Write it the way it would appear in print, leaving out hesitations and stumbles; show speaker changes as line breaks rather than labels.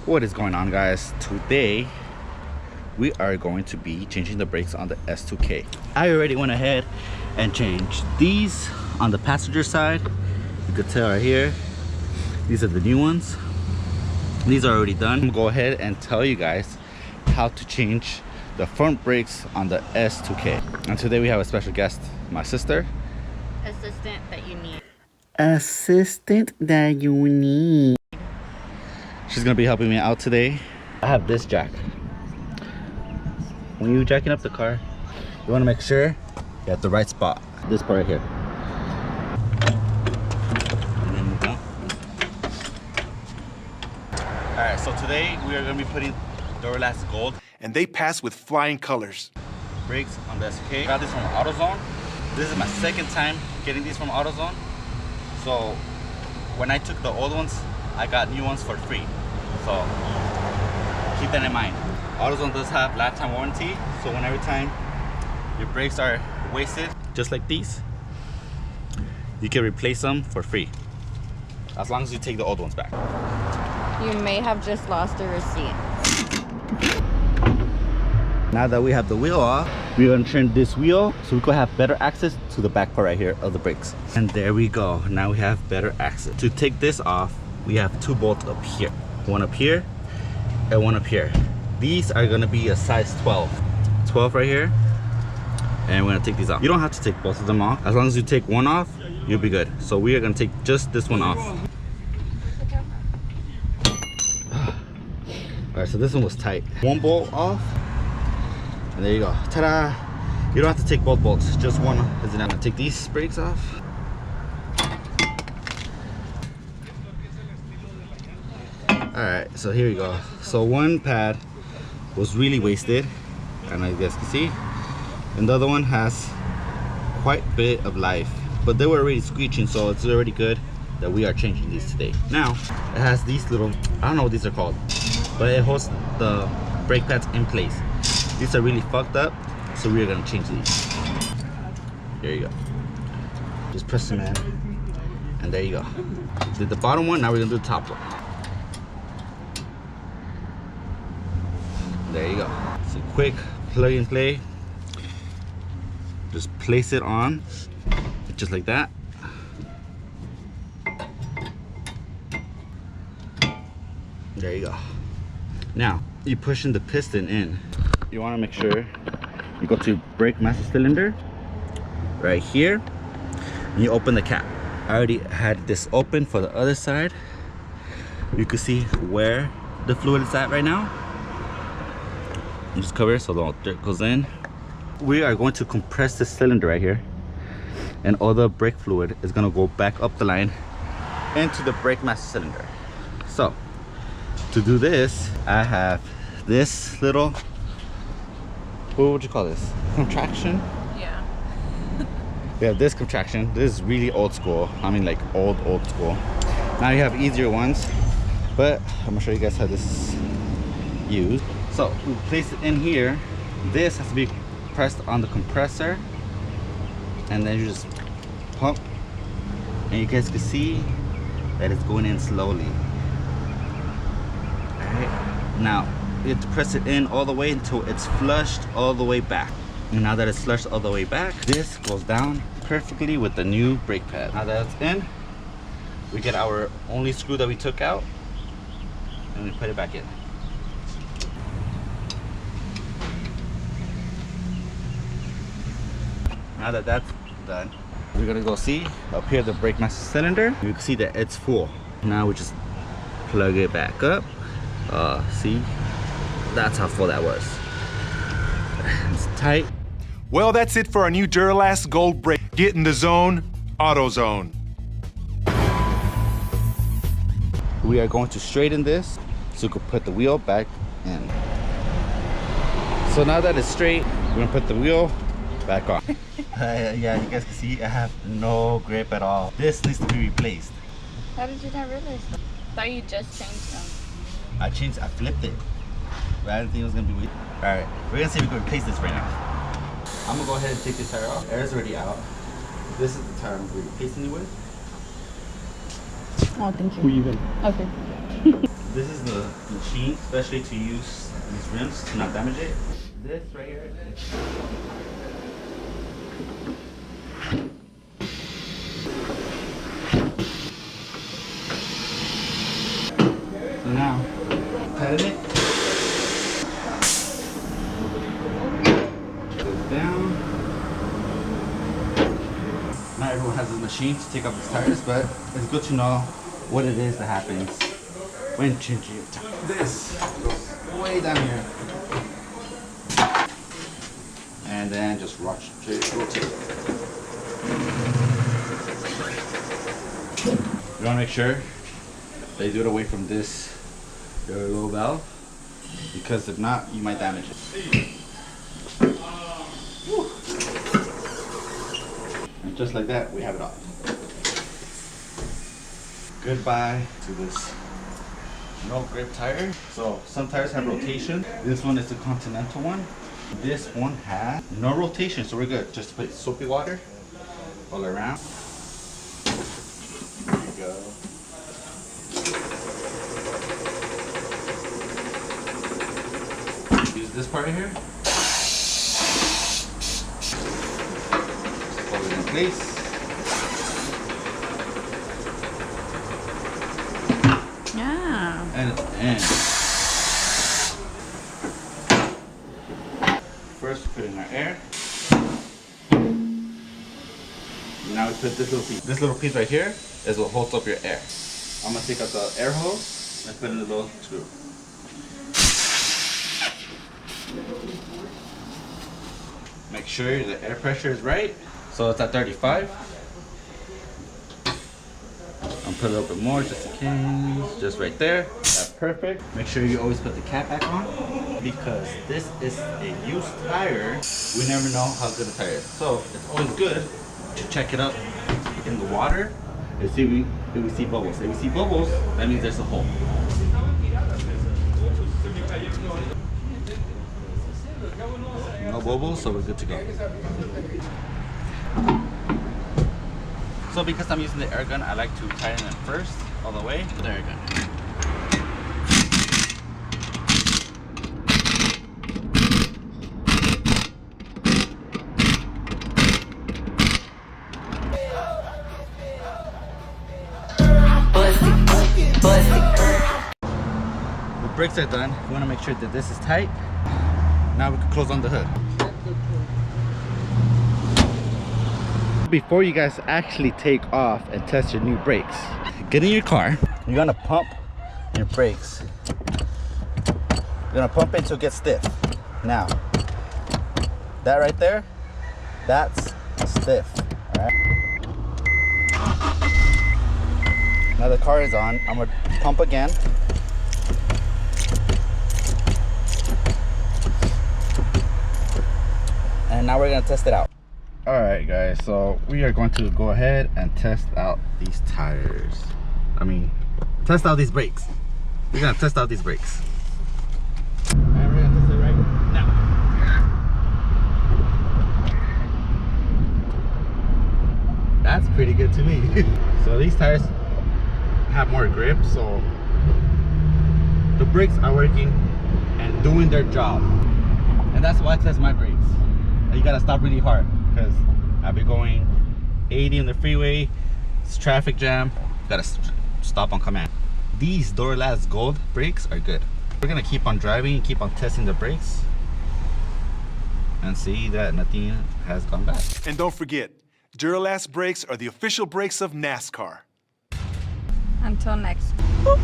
What is going on, guys? Today we are going to be changing the brakes on the S2K. I already went ahead and changed these on the passenger side. You could tell right here, these are the new ones. These are already done. I'm gonna go ahead and tell you guys how to change the front brakes on the S2K. And today we have a special guest, my sister.
Assistant that you need.
Assistant that you need. She's gonna be helping me out today. I have this jack. When you're jacking up the car, you wanna make sure you have the right spot. This part right here. And then move down. Alright, so today we are gonna be putting Duralast Gold.
And they pass with flying colors.
Brakes on the S2K. Got this from AutoZone. This is my second time getting these from AutoZone. So when I took the old ones, I got new ones for free. So keep that in mind. AutoZone does have lifetime warranty, so when every time your brakes are wasted, just like these, you can replace them for free, as long as you take the old ones back.
You may have just lost a receipt.
Now that we have the wheel off, we're gonna turn this wheel so we can have better access to the back part right here of the brakes. And there we go. Now we have better access. To take this off, we have two bolts up here. One up here and one up here. These are gonna be a size 12. 12 right here. And we're gonna take these off. You don't have to take both of them off. As long as you take one off, you'll be good. So we are gonna take just this one off. Alright, so this one was tight. One bolt off. And there you go. Ta-da! You don't have to take both bolts, just one is enough. I'm gonna take these brakes off. Alright, so here we go. So one pad was really wasted, and as you guys can see, and the other one has quite a bit of life, but they were already screeching, so it's already good that we are changing these today. Now it has these little, I don't know what these are called, but it holds the brake pads in place. These are really fucked up, so we are gonna change these. There you go. Just press them in, and there you go. Did the bottom one, now we're gonna do the top one. There you go. It's a quick plug and play. Just place it on, just like that. There you go. Now, you pushing the piston in. You want to make sure you go to brake master cylinder right here, and you open the cap. I already had this open for the other side. You can see where the fluid is at right now. You just cover it so the dirt goes in. We are going to compress this cylinder right here, and all the brake fluid is going to go back up the line into the brake master cylinder. So to do this, I have this little, what would you call this? Contraction?
Yeah.
We have this contraction. This is really old school. I mean, like old school. Now you have easier ones, but I'm gonna show you guys how this is used. So we place it in here. This has to be pressed on the compressor, and then you just pump, and you guys can see that it's going in slowly. Alright, now you have to press it in all the way until it's flushed all the way back. And now that it's flushed all the way back, this goes down perfectly with the new brake pad. Now that it's in, we get our only screw that we took out, and we put it back in. Now that that's done, we're gonna go see up here the brake master cylinder. You can see that it's full. Now we just plug it back up. See, that's how full that was. It's tight.
Well, that's it for our new Duralast Gold brake. Get in the zone, AutoZone.
We are going to straighten this so we can put the wheel back in. So now that it's straight, we're gonna put the wheel back on. Yeah, you guys can see I have no grip at all. This needs to be replaced.
How did you not realize that? I thought you just changed them.
I flipped it, but I didn't think it was gonna be weak. All right, we're gonna see if we can replace this right now. I'm gonna go ahead and take this tire off. Air's already out. This is the tire I'm replacing it with.
Oh, thank you.
Who even?
Okay.
This is the machine, especially to use these rims to not damage it. This right here. So now, tighten it. Goes down. Not everyone has this machine to take off these tires, but it's good to know what it is that happens when changing your tire. This goes way down here. And then just rotate. You want to make sure that you do it away from this little valve, because if not, you might damage it. And just like that, we have it off. Goodbye to this no grip tire. So some tires have rotation. This one is the Continental one. This one has no rotation, so we're good. Just put soapy water all around. There you go. Use this part here. Hold it in place.
Yeah.
And first we put in our air. Now we put this little piece. This little piece right here is what holds up your air. I'm gonna take out the air hose and put in a little screw. Make sure the air pressure is right. So it's at 35. I'll put a little bit more just in case. Just right there. That's perfect. Make sure you always put the cap back on, because this is a used tire. We never know how good a tire is. So it's always good to check it up in the water and see if we see bubbles. If we see bubbles, that means there's a hole. No bubbles, so we're good to go. So because I'm using the air gun, I like to tighten it first, all the way with the air gun. The brakes are done. We want to make sure that this is tight. Now we can close on the hood. Before you guys actually take off and test your new brakes, get in your car. You're gonna pump your brakes. You're gonna pump it until it gets stiff. Now, that right there, that's stiff. All right. Now the car is on. I'm gonna pump again. And now we're gonna test it out. All right, guys, so we are going to go ahead and test out these tires. I mean, test out these brakes. We're gonna test out these brakes. And we're gonna test it right now. That's pretty good to me. So these tires have more grip, so the brakes are working and doing their job. And that's why I test my brakes. You gotta stop really hard, because I'll be going 80 on the freeway, it's traffic jam, you gotta stop on command. These Duralast Gold brakes are good. We're gonna keep on driving and keep on testing the brakes and see that nothing has gone bad.
And don't forget, Duralast brakes are the official brakes of NASCAR.
Until next. Boop.